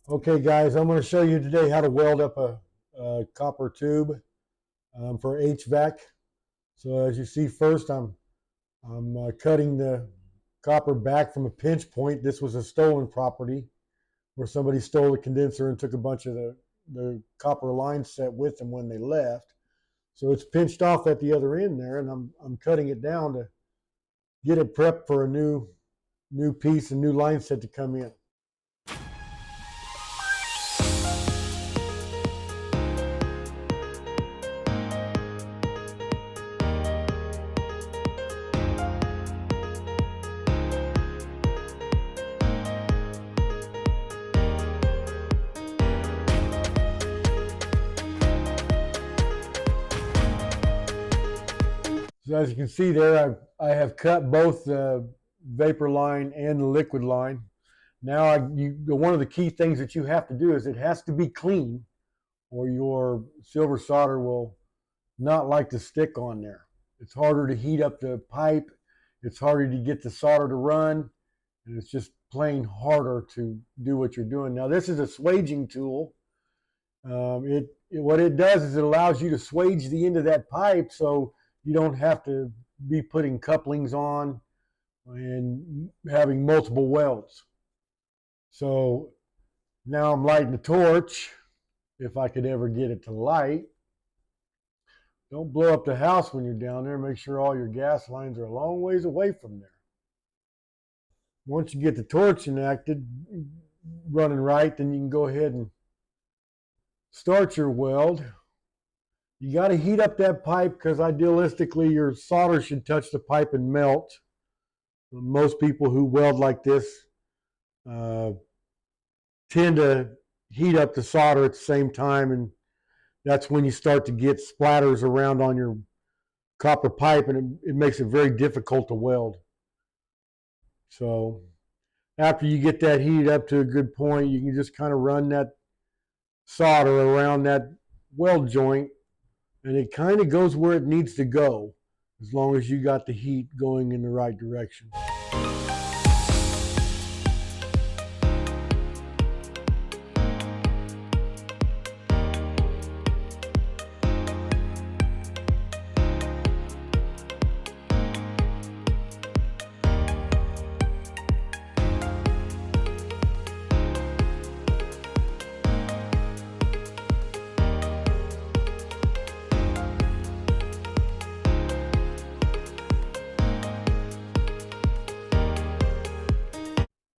Okay guys, I'm going to show you today how to weld up a copper tube for HVAC. So as you see, first I'm cutting the copper back from a pinch point. This was a stolen property where somebody stole the condenser and took a bunch of the copper line set with them when they left. So it's pinched off at the other end there, and I'm cutting it down to get it prepped for a new piece, a new line set to come in. So as you can see there, I have cut both the vapor line and the liquid line. Now, one of the key things that you have to do is it has to be clean, or your silver solder will not like to stick on there. It's harder to heat up the pipe. It's harder to get the solder to run, and it's just plain harder to do what you're doing. Now, this is a swaging tool. What it does is it allows you to swage the end of that pipe so you don't have to be putting couplings on and having multiple welds. So now I'm lighting the torch, if I could ever get it to light. Don't blow up the house when you're down there. Make sure all your gas lines are a long ways away from there. Once you get the torch enacted, running right, then you can go ahead and start your weld. You got to heat up that pipe because idealistically your solder should touch the pipe and melt. Most people who weld like this tend to heat up the solder at the same time, and that's when you start to get splatters around on your copper pipe, and it makes it very difficult to weld. So after you get that heated up to a good point, you can just kind of run that solder around that weld joint, and it kind of goes where it needs to go as long as you got the heat going in the right direction.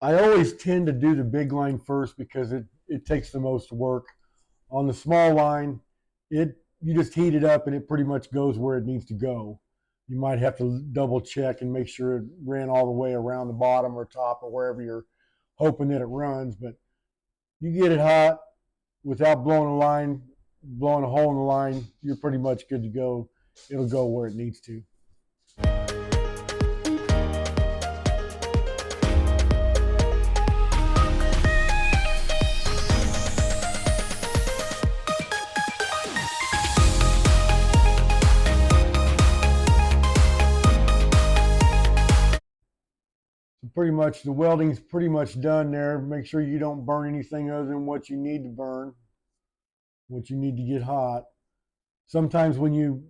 I always tend to do the big line first because it takes the most work. On the small line, you just heat it up and it pretty much goes where it needs to go. You might have to double check and make sure it ran all the way around the bottom or top or wherever you're hoping that it runs. But you get it hot without blowing a hole in the line, you're pretty much good to go. It'll go where it needs to. Pretty much the welding's pretty much done there. Make sure you don't burn anything other than what you need to burn, what you need to get hot. Sometimes when you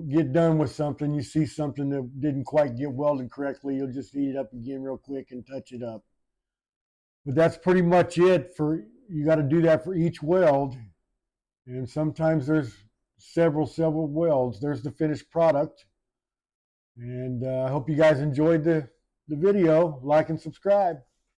get done with something, you see something that didn't quite get welded correctly, you'll just heat it up again real quick and touch it up. But that's pretty much it. You got to do that for each weld, and sometimes there's several welds. There's the finished product, and I hope you guys enjoyed the video. Like and subscribe.